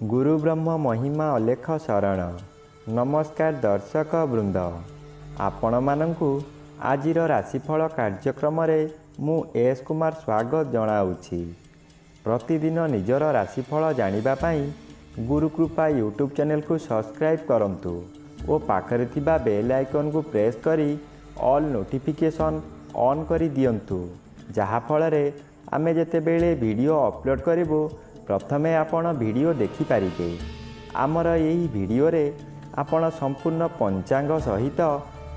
गुरु ब्रह्म महिमा अलेख शरण। नमस्कार दर्शक वृंद, आपण मानंकु आजिर राशिफल कार्यक्रम मु एस कुमार स्वागत जनाऊँगी। प्रतिदिन निजर राशिफल जानिबा पाई गुरुकृपा यूट्यूब चैनल को सब्सक्राइब करंतु और पाखरे थिबा बेल आइकन को प्रेस करी ऑल नोटिफिकेशन ऑन करी दियंतु, जहा फଳରେ आमे जेतेबेले वीडियो अपलोड करिवो प्रथमे आपण वीडियो देखि पारिबे। आमर यही वीडियो रे आपण संपूर्ण पंचांग सहित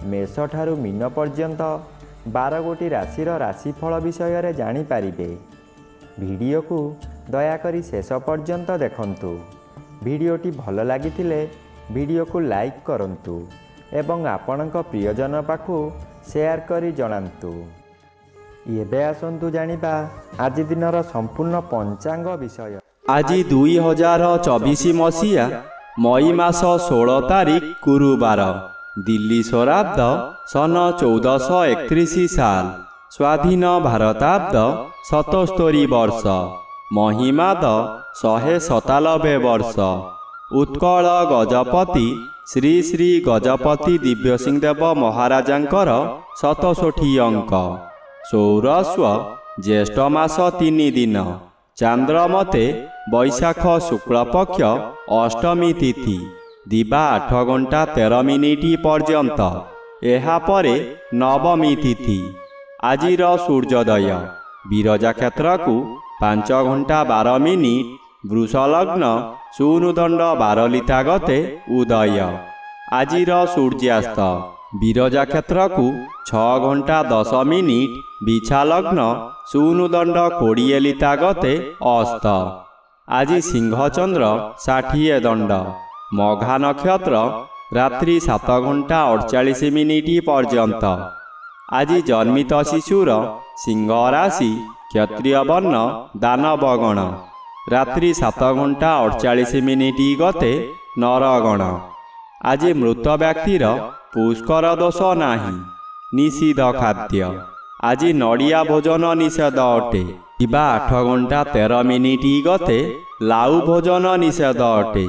मेष ठारू मीन पर्यंत 12 गोटी राशिर राशिफल विषय रे जानि पारिबे। वीडियो को दयाकरी शेष पर्यंत देखंतु। वीडियोटी भल लागिथिले वीडियो को लाइक करंतु एवं आपणक प्रियजन पाखु शेयर करी जणांतु। एबे आसंतु जानिबा आज दिनर संपूर्ण पंचांग विषय। आज 2024 मसीहा मई मास 16 तारिख गुरुवार, दिल्ली शराब्द सन 1431 साल, स्वाधीन भारताब्द 77 वर्ष, महिमाद 197 वर्ष। उत्कल गजपति श्री श्री गजपति दिव्यसिंहदेव महाराजांकर 67 अंक। सौरस्व ज्येष्ठ मास 3 दिन, चांद्रमते वैशाख शुक्ल पक्ष अष्टमी तिथि, दिबा 8 घंटा 13 मिनिट पर्यंत। एहा परे नवमी तिथि। आजिर सूर्योदय विरजा क्षेत्र को 5 घंटा 12 मिनिट, वृष लग्न सूनुदंड 12 लिता गते उदय। आजिर सूर्यास्त विरजा क्षेत्र को 6 घंटा 10 मिनिट, बिछा लग्न सूनुदंड 20 लिता गते अस्त। आज सिंहचंद्र 60 दंड, मघा नक्षत्र रात्रि 7 घंटा 48 मिनिट पर्यंत। आज जन्मित शिशुर सिंह राशि, क्षत्रिय वर्ण, दानवगण, रात्रि 7 घंटा 48 मिनिट गते नरगण। आज मृत व्यक्तिर पुष्कर दोष नाही, निषिद्ध खाद्य। आज नड़िया भोजन निषेध अटे, दिबा 8 घंटा 13 मिनिट गते लाउ भोजन निषेध अटे।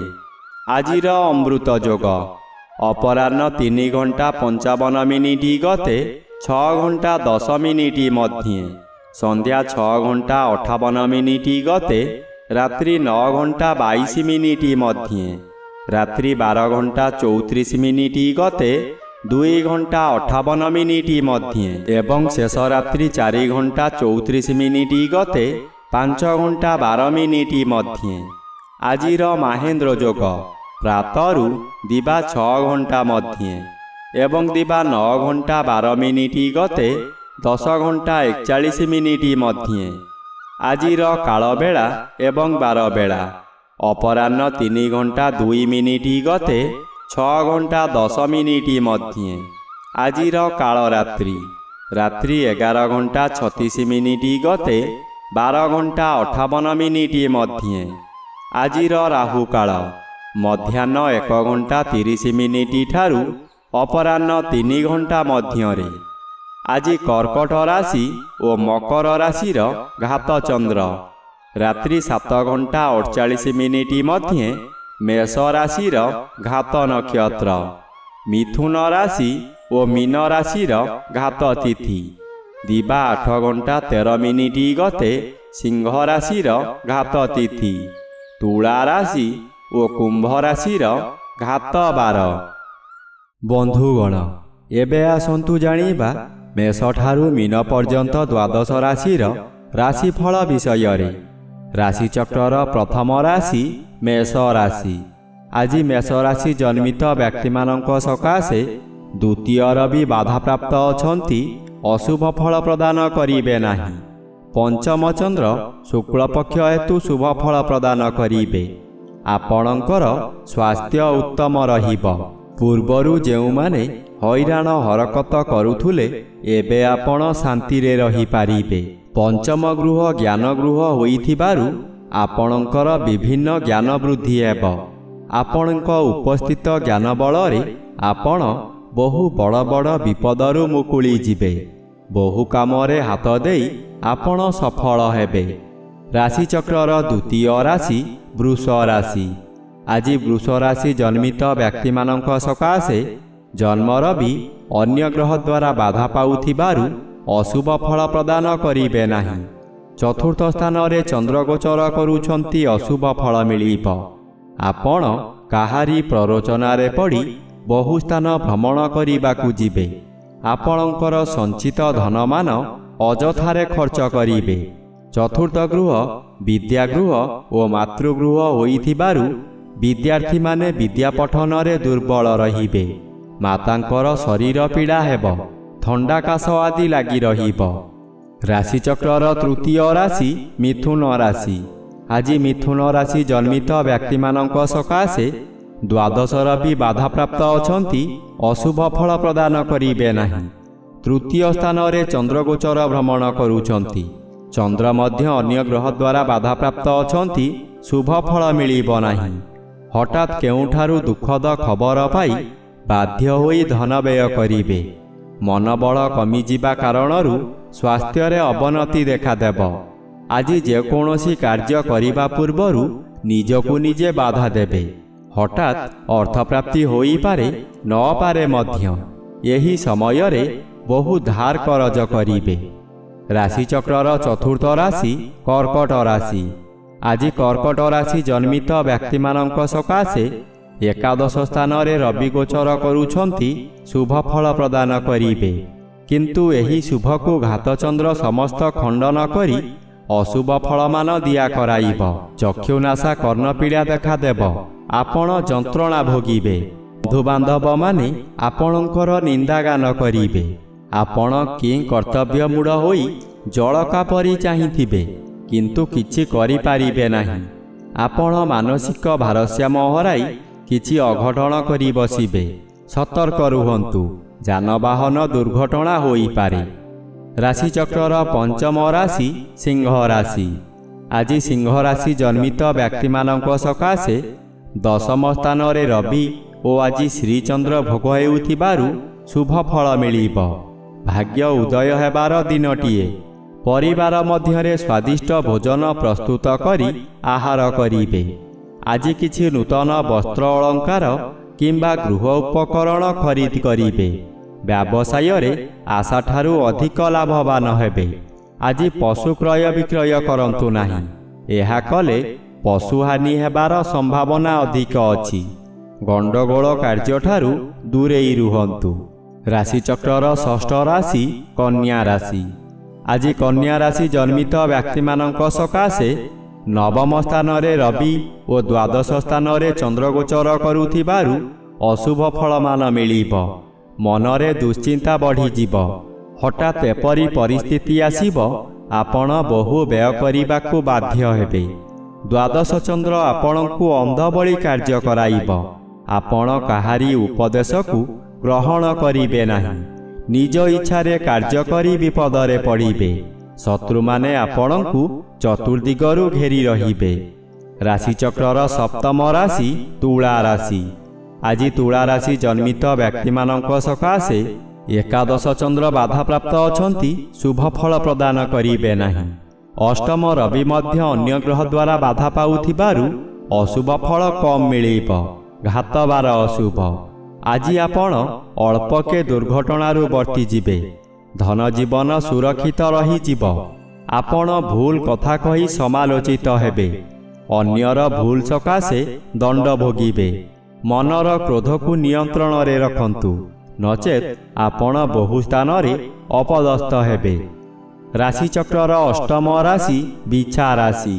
आजिर अमृत जोग अपराह्न 3 घंटा 55 मिनिट गते 6 घंटा 10 मिनिट मध्ये, संध्या 6 घंटा 58 मिनिट गते रात्रि 9 घंटा 22 मिनिट मध्ये, रात्रि 12 घंटा 34 मिनिट गते 2 घंटा 58 मिनिट मध्ये, एवं शेष रात्रि 4 घंटा 34 मिनिट गते 5 घंटा 12 मिनिट मध्ये। आजिर महेंद्र जोग प्रातरु दिबा 6 घंटा मध्ये एवं दिबा 9 घंटा 12 मिनिट गते 10 घंटा 41 मिनिट मध्ये। आजिर कालबेला एवं बारबेला अपराह्न 3 घंटा 2 मिनिट गते 6 घंटा 10 मिनिट मध्ये। आजिर कालरात्रि रात्रि 11 घंटा 36 मिनिट गते 12 घंटा 58 मिनिट मध्ये। आजिर राहुकाल मध्याह्न 1 घंटा 30 मिनिट ठारू अपराह्न 3 घंटा मध्यरे। आज कर्कट राशि और मकर राशिर घात चंद्र रात्रि 7 घंटा 48 मिनिट मध्ये, मेष राशिर घात नक्षत्र। मिथुन राशि और मीन राशिर घात तिथि, दिबा 8 घंटा 13 मिनिट गते सिंह राशिर घात तिथि। तुला राशि और कुंभ राशिर घात 12। बंधुगण, एबे आसंतु जानिबा मेष ठारू मीन पर्यंत द्वादश राशिर राशिफल विषय रे। राशिचक्रर प्रथम राशि मेष राशि। आज मेष राशि जन्मित व्यक्ति मानक सकाशे द्वितीय रवि बाधा प्राप्त अछंती, अशुभ फल प्रदान करिबे नाही। पंचम चंद्र शुक्ल पक्ष हेतु शुभ फल प्रदान करिबे। आपणकर स्वास्थ्य उत्तम रहिब। पूर्वरु जेउमाने हैराण हरकत करुथुले एबे आपण शांति रे रही पारिबे। पंचम गृह ज्ञान गृह होइथिबारु आपणकर विभिन्न ज्ञान वृद्धि हेब। आपणक उपस्थित ज्ञान बलरे आपण बहु बड़ बड़ विपदरु मुकुली जिबे। बहु कामरे हाथ देई आपण सफल हेबे। राशिचक्रर द्वितीय राशि वृष राशि। ଆଜି ବୃଷ ରାଶି ଜନ୍ମିତ ବ୍ୟକ୍ତିମାନଙ୍କ ସକାଶେ ଜନ୍ମର ବି ଅନ୍ୟ ଗ୍ରହ ଦ୍ୱାରା ବାଧା ପାଉଥିବାରୁ ଅଶୁଭ ଫଳ ପ୍ରଦାନ କରିବେ ନାହିଁ। ଚତୁର୍ଥ ସ୍ଥାନରେ ଚନ୍ଦ୍ର ଗୋଚର କରୁଛନ୍ତି, ଅଶୁଭ ଫଳ ମିଳିବ। ଆପଣ କାହାରି ପ୍ରରୋଚନାରେ ପଡ଼ି ବହୁ ସ୍ଥାନ ଭ୍ରମଣ କରିବାକୁ ଯିବେ। ଆପଣଙ୍କର ସଞ୍ଚିତ ଧନମାନ ଅଯଥାରେ ଖର୍ଚ୍ଚ କରିବେ। ଚତୁର୍ଥ ଗୃହ ବିଦ୍ୟାଗୃହ ଓ ମାତୃଗୃହ ହୋଇଥିବାରୁ ବିଦ୍ୟାର୍ଥୀମାନେ ବିଦ୍ୟା ପଠନରେ ଦୁର୍ବଳ ରହିବେ। ମାତାଙ୍କର ଶରୀର ପୀଡ଼ା ହେବ, ଥଣ୍ଡା କାଶ ଆଦି ଲାଗି ରହିବ। ରାଶିଚକ୍ରର ତୃତୀୟ ରାଶି ମିଥୁନ ରାଶି। ଆଜି ମିଥୁନ ରାଶି ଜନ୍ମିତ ବ୍ୟକ୍ତିମାନଙ୍କ ସକାଶେ ଦ୍ୱାଦଶର ବି ବାଧାପ୍ରାପ୍ତ ଅଛନ୍ତି, ଅଶୁଭ ଫଳ ପ୍ରଦାନ କରିବେ ନାହିଁ। ତୃତୀୟ ସ୍ଥାନରେ ଚନ୍ଦ୍ରଗୋଚର ଭ୍ରମଣ କରୁଛନ୍ତି। ଚନ୍ଦ୍ର ମଧ୍ୟ ଅନ୍ୟ ଗ୍ରହ ଦ୍ୱାରା ବାଧାପ୍ରାପ୍ତ ଅଛନ୍ତି, ଶୁଭ ଫଳ ମିଳିବ ନାହିଁ। ହଠାତ୍ କେଉଁଠାରୁ ଦୁଃଖଦ ଖବର ପାଇ ବାଧ୍ୟ ହୋଇ ଧନ ବ୍ୟୟ କରିବେ। ମନୋବଳ କମିଯିବା କାରଣରୁ ସ୍ୱାସ୍ଥ୍ୟରେ ଅବନତି ଦେଖାଦେବ। ଆଜି ଯେକୌଣସି କାର୍ଯ୍ୟ କରିବା ପୂର୍ବରୁ ନିଜକୁ ନିଜେ ବାଧା ଦେବେ। ହଠାତ୍ ଅର୍ଥପ୍ରାପ୍ତି ହୋଇପାରେ, ନପାରେ ମଧ୍ୟ। ଏହି ସମୟରେ ବହୁ ଧାର କରଜ କରିବେ। ରାଶିଚକ୍ରର ଚତୁର୍ଥ ରାଶି କର୍କଟ ରାଶି। ଆଜି କର୍କଟ ରାଶି ଜନ୍ମିତ ବ୍ୟକ୍ତିମାନଙ୍କ ସକାଶେ ଏକାଦଶ ସ୍ଥାନରେ ରବି ଗୋଚର କରୁଛନ୍ତି, ଶୁଭ ଫଳ ପ୍ରଦାନ କରିବେ। କିନ୍ତୁ ଏହି ଶୁଭକୁ ଘାତଚନ୍ଦ୍ର ସମସ୍ତ ଖଣ୍ଡନ କରି ଅଶୁଭ ଫଳମାନ ଦିଆ କରାଇବ। ଚକ୍ଷୁନାଶା କର୍ଣ୍ଣପୀଡ଼ା ଦେଖାଦେବ। ଆପଣ ଯନ୍ତ୍ରଣା ଭୋଗିବେ। ବନ୍ଧୁବାନ୍ଧବମାନେ ଆପଣଙ୍କର ନିନ୍ଦାଗାନ କରିବେ। ଆପଣ କି କର୍ତ୍ତବ୍ୟମୂଢ଼ ହୋଇ ଜଳକା ପରି ଚାହିଁଥିବେ, କିନ୍ତୁ କିଛି କରିପାରିବେ ନାହିଁ। ଆପଣ ମାନସିକ ଭାରସାମ୍ୟ ହରାଇ କିଛି ଅଘଟଣ କରି ବସିବେ। ସତର୍କ ରୁହନ୍ତୁ, ଯାନବାହନ ଦୁର୍ଘଟଣା ହୋଇପାରେ। ରାଶିଚକ୍ରର ପଞ୍ଚମ ରାଶି ସିଂହ ରାଶି। ଆଜି ସିଂହ ରାଶି ଜନ୍ମିତ ବ୍ୟକ୍ତିମାନଙ୍କ ସକାଶେ ଦଶମ ସ୍ଥାନରେ ରବି ଓ ଆଜି ଶ୍ରୀଚନ୍ଦ୍ର ଭୋଗ ହେଉଥିବାରୁ ଶୁଭ ଫଳ ମିଳିବ। ଭାଗ୍ୟ ଉଦୟ ହେବାର ଦିନଟିଏ। ପରିବାର ମଧ୍ୟରେ ସ୍ୱାଦିଷ୍ଟ ଭୋଜନ ପ୍ରସ୍ତୁତ କରି ଆହାର କରିବେ। ଆଜି କିଛି ନୂତନ ବସ୍ତ୍ର ଅଳଙ୍କାର କିମ୍ବା ଗୃହ ଉପକରଣ ଖରିଦ କରିବେ। ବ୍ୟବସାୟରେ ଆଶାଠାରୁ ଅଧିକ ଲାଭବାନ ହେବେ। ଆଜି ପଶୁ କ୍ରୟ ବିକ୍ରୟ କରନ୍ତୁ ନାହିଁ। ଏହା କଲେ ପଶୁହାନି ହେବାର ସମ୍ଭାବନା ଅଧିକ ଅଛି। ଗଣ୍ଡଗୋଳ କାର୍ଯ୍ୟଠାରୁ ଦୂରେଇ ରୁହନ୍ତୁ। ରାଶିଚକ୍ରର ଷଷ୍ଠ ରାଶି କନ୍ୟା ରାଶି। ଆଜି କନ୍ୟା ରାଶି ଜନ୍ମିତ ବ୍ୟକ୍ତିମାନଙ୍କ ସକାଶେ ନବମ ସ୍ଥାନରେ ରବି ଓ ଦ୍ୱାଦଶ ସ୍ଥାନରେ ଚନ୍ଦ୍ରଗୋଚର କରୁଥିବାରୁ ଅଶୁଭ ଫଳମାନ ମିଳିବ। ମନରେ ଦୁଶ୍ଚିନ୍ତା ବଢ଼ିଯିବ। ହଠାତ୍ ଏପରି ପରିସ୍ଥିତି ଆସିବ, ଆପଣ ବହୁ ବ୍ୟୟ କରିବାକୁ ବାଧ୍ୟ ହେବେ। ଦ୍ୱାଦଶ ଚନ୍ଦ୍ର ଆପଣଙ୍କୁ ଅନ୍ଧ ଭଳି କାର୍ଯ୍ୟ କରାଇବ। ଆପଣ କାହାରି ଉପଦେଶକୁ ଗ୍ରହଣ କରିବେ ନାହିଁ। ନିଜ ଇଚ୍ଛାରେ କାର୍ଯ୍ୟ କରି ବିପଦରେ ପଡ଼ିବେ। ଶତ୍ରୁମାନେ ଆପଣଙ୍କୁ ଚତୁର୍ଦିଗରୁ ଘେରି ରହିବେ। ରାଶିଚକ୍ରର ସପ୍ତମ ରାଶି ତୁଳା ରାଶି। ଆଜି ତୁଳା ରାଶି ଜନ୍ମିତ ବ୍ୟକ୍ତିମାନଙ୍କ ସକାଶେ ଏକାଦଶ ଚନ୍ଦ୍ର ବାଧାପ୍ରାପ୍ତ ଅଛନ୍ତି, ଶୁଭ ଫଳ ପ୍ରଦାନ କରିବେ ନାହିଁ। ଅଷ୍ଟମ ରବି ମଧ୍ୟ ଅନ୍ୟ ଗ୍ରହ ଦ୍ୱାରା ବାଧା ପାଉଥିବାରୁ ଅଶୁଭ ଫଳ କମ୍ ମିଳିବ। ଘାତବାର ଅଶୁଭ। ଆଜି ଆପଣ ଅଳ୍ପକେ ଦୁର୍ଘଟଣାରୁ ବର୍ତ୍ତିଯିବେ। ଧନ ଜୀବନ ସୁରକ୍ଷିତ ରହିଯିବ। ଆପଣ ଭୁଲ କଥା କହି ସମାଲୋଚିତ ହେବେ। ଅନ୍ୟର ଭୁଲ ସକାଶେ ଦଣ୍ଡ ଭୋଗିବେ। ମନର କ୍ରୋଧକୁ ନିୟନ୍ତ୍ରଣରେ ରଖନ୍ତୁ, ନଚେତ୍ ଆପଣ ବହୁ ସ୍ଥାନରେ ଅପଦସ୍ଥ ହେବେ। ରାଶିଚକ୍ରର ଅଷ୍ଟମ ରାଶି ବିଛା ରାଶି।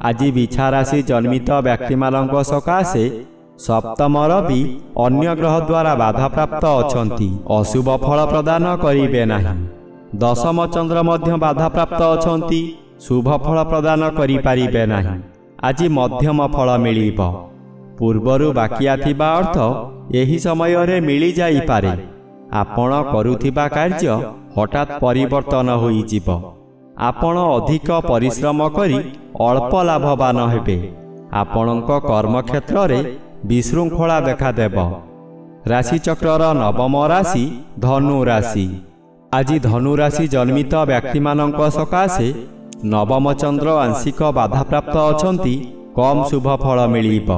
ଆଜି ବିଛା ରାଶି ଜନ୍ମିତ ବ୍ୟକ୍ତିମାନଙ୍କ ସକାଶେ ସପ୍ତମ ରବି ଅନ୍ୟ ଗ୍ରହ ଦ୍ୱାରା ବାଧାପ୍ରାପ୍ତ ଅଛନ୍ତି, ଅଶୁଭ ଫଳ ପ୍ରଦାନ କରିବେ ନାହିଁ। ଦଶମ ଚନ୍ଦ୍ର ମଧ୍ୟ ବାଧାପ୍ରାପ୍ତ ଅଛନ୍ତି, ଶୁଭ ଫଳ ପ୍ରଦାନ କରିପାରିବେ ନାହିଁ। ଆଜି ମଧ୍ୟମ ଫଳ ମିଳିବ। ପୂର୍ବରୁ ବାକିଆ ଥିବା ଅର୍ଥ ଏହି ସମୟରେ ମିଳିଯାଇପାରେ। ଆପଣ କରୁଥିବା କାର୍ଯ୍ୟ ହଠାତ୍ ପରିବର୍ତ୍ତନ ହୋଇଯିବ। ଆପଣ ଅଧିକ ପରିଶ୍ରମ କରି ଅଳ୍ପ ଲାଭବାନ ହେବେ। ଆପଣଙ୍କ କର୍ମକ୍ଷେତ୍ରରେ ବିଶୃଙ୍ଖଳା ଦେଖାଦେବ। ରାଶିଚକ୍ରର ନବମ ରାଶି ଧନୁ ରାଶି। ଆଜି ଧନୁ ରାଶି ଜନ୍ମିତ ବ୍ୟକ୍ତିମାନଙ୍କ ସକାଶେ ନବମ ଚନ୍ଦ୍ର ଆଂଶିକ ବାଧାପ୍ରାପ୍ତ ଅଛନ୍ତି, କମ୍ ଶୁଭ ଫଳ ମିଳିବ।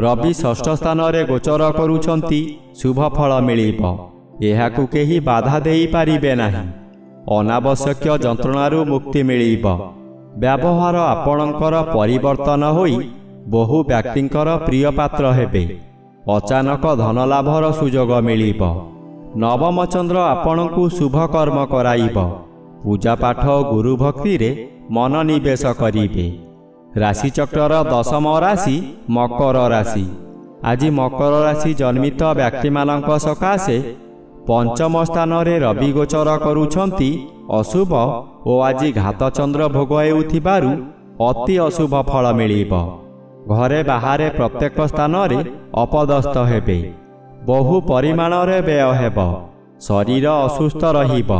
ରବି ଷଷ୍ଠ ସ୍ଥାନରେ ଗୋଚର କରୁଛନ୍ତି, ଶୁଭ ଫଳ ମିଳିବ। ଏହାକୁ କେହି ବାଧା ଦେଇପାରିବେ ନାହିଁ। ଅନାବଶ୍ୟକ ଯନ୍ତ୍ରଣାରୁ ମୁକ୍ତି ମିଳିବ। ବ୍ୟବହାର ଆପଣଙ୍କର ପରିବର୍ତ୍ତନ ହୋଇ ବହୁ ବ୍ୟକ୍ତିଙ୍କର ପ୍ରିୟ ପାତ୍ର ହେବେ। ଅଚାନକ ଧନଲାଭର ସୁଯୋଗ ମିଳିବ। ନବମ ଚନ୍ଦ୍ର ଆପଣଙ୍କୁ ଶୁଭ କର୍ମ କରାଇବ। ପୂଜାପାଠ ଓ ଗୁରୁଭକ୍ତିରେ ମନୋନିବେଶ କରିବେ। ରାଶିଚକ୍ରର ଦଶମ ରାଶି ମକର ରାଶି। ଆଜି ମକର ରାଶି ଜନ୍ମିତ ବ୍ୟକ୍ତିମାନଙ୍କ ସକାଶେ ପଞ୍ଚମ ସ୍ଥାନରେ ରବି ଗୋଚର କରୁଛନ୍ତି ଅଶୁଭ ଓ ଆଜି ଘାତଚନ୍ଦ୍ର ଭୋଗ ହେଉଥିବାରୁ ଅତି ଅଶୁଭ ଫଳ ମିଳିବ। ଘରେ ବାହାରେ ପ୍ରତ୍ୟେକ ସ୍ଥାନରେ ଅପଦସ୍ଥ ହେବେ। ବହୁ ପରିମାଣରେ ବ୍ୟୟ ହେବ। ଶରୀର ଅସୁସ୍ଥ ରହିବ।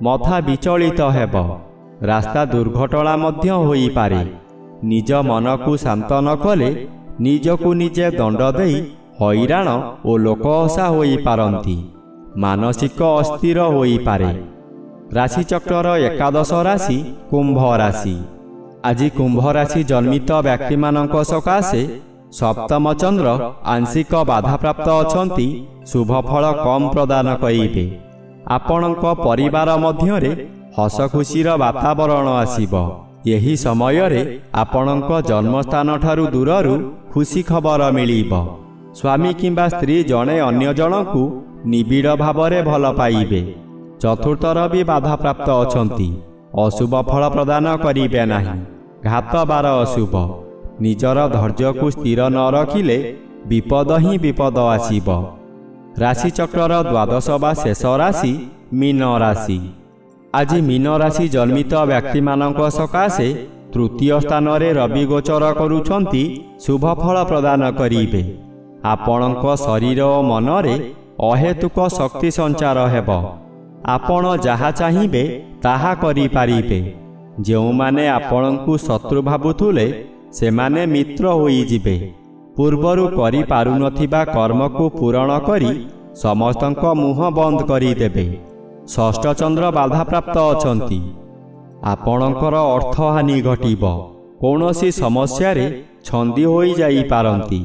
ମଥା ବିଚଳିତ ହେବ। ରାସ୍ତା ଦୁର୍ଘଟଣା ମଧ୍ୟ ହୋଇପାରେ। ନିଜ ମନକୁ ଶାନ୍ତ ନ କଲେ ନିଜକୁ ନିଜେ ଦଣ୍ଡ ଦେଇ ହଇରାଣ ଓ ଲୋକହସା ହୋଇପାରନ୍ତି। ମାନସିକ ଅସ୍ଥିର ହୋଇପାରେ। ରାଶିଚକ୍ରର ଏକାଦଶ ରାଶି କୁମ୍ଭ ରାଶି। ଆଜି କୁମ୍ଭ ରାଶି ଜନ୍ମିତ ବ୍ୟକ୍ତିମାନଙ୍କ ସକାଶେ ସପ୍ତମ ଚନ୍ଦ୍ର ଆଂଶିକ ବାଧାପ୍ରାପ୍ତ ଅଛନ୍ତି। ଶୁଭ ଫଳ କମ୍ ପ୍ରଦାନ କରିବେ। ଆପଣଙ୍କ ପରିବାର ମଧ୍ୟରେ ହସ ଖୁସିର ବାତାବରଣ ଆସିବ। ଏହି ସମୟରେ ଆପଣଙ୍କ ଜନ୍ମସ୍ଥାନଠାରୁ ଦୂରରୁ ଖୁସି ଖବର ମିଳିବ। ସ୍ୱାମୀ କିମ୍ବା ସ୍ତ୍ରୀ ଜଣେ ଅନ୍ୟ ଜଣଙ୍କୁ ନିବିଡ଼ ଭାବରେ ଭଲ ପାଇବେ। ଚତୁର୍ଥ ରବି ବାଧାପ୍ରାପ୍ତ ଅଛନ୍ତି। ଅଶୁଭ ଫଳ ପ୍ରଦାନ କରିବେ ନାହିଁ। ଘାତ ବାର ଅଶୁଭ। ନିଜର ଧୈର୍ଯ୍ୟକୁ ସ୍ଥିର ନ ରଖିଲେ ବିପଦ ହିଁ ବିପଦ ଆସିବ। ରାଶିଚକ୍ରର ଦ୍ୱାଦଶ ବା ଶେଷ ରାଶି ମୀନ ରାଶି। ଆଜି ମୀନ ରାଶି ଜନ୍ମିତ ବ୍ୟକ୍ତିମାନଙ୍କ ସକାଶେ ତୃତୀୟ ସ୍ଥାନରେ ରବି ଗୋଚର କରୁଛନ୍ତି। ଶୁଭ ଫଳ ପ୍ରଦାନ କରିବେ। ଆପଣଙ୍କ ଶରୀର ଓ ମନରେ ଅହେତୁକ ଶକ୍ତି ସଞ୍ଚାର ହେବ। ଆପଣ ଯାହା ଚାହିଁବେ ତାହା କରିପାରିବେ। ଯେଉଁମାନେ ଆପଣଙ୍କୁ ଶତ୍ରୁ ଭାବୁଥିଲେ ସେମାନେ ମିତ୍ର ହୋଇଯିବେ। ପୂର୍ବରୁ କରିପାରୁନଥିବା କର୍ମକୁ ପୂରଣ କରି ସମସ୍ତଙ୍କ ମୁହଁ ବନ୍ଦ କରିଦେବେ। ଷଷ୍ଠ ଚନ୍ଦ୍ର ବାଧାପ୍ରାପ୍ତ ଅଛନ୍ତି। ଆପଣଙ୍କର ଅର୍ଥହାନି ଘଟିବ। କୌଣସି ସମସ୍ୟାରେ ଛନ୍ଦି ହୋଇଯାଇପାରନ୍ତି।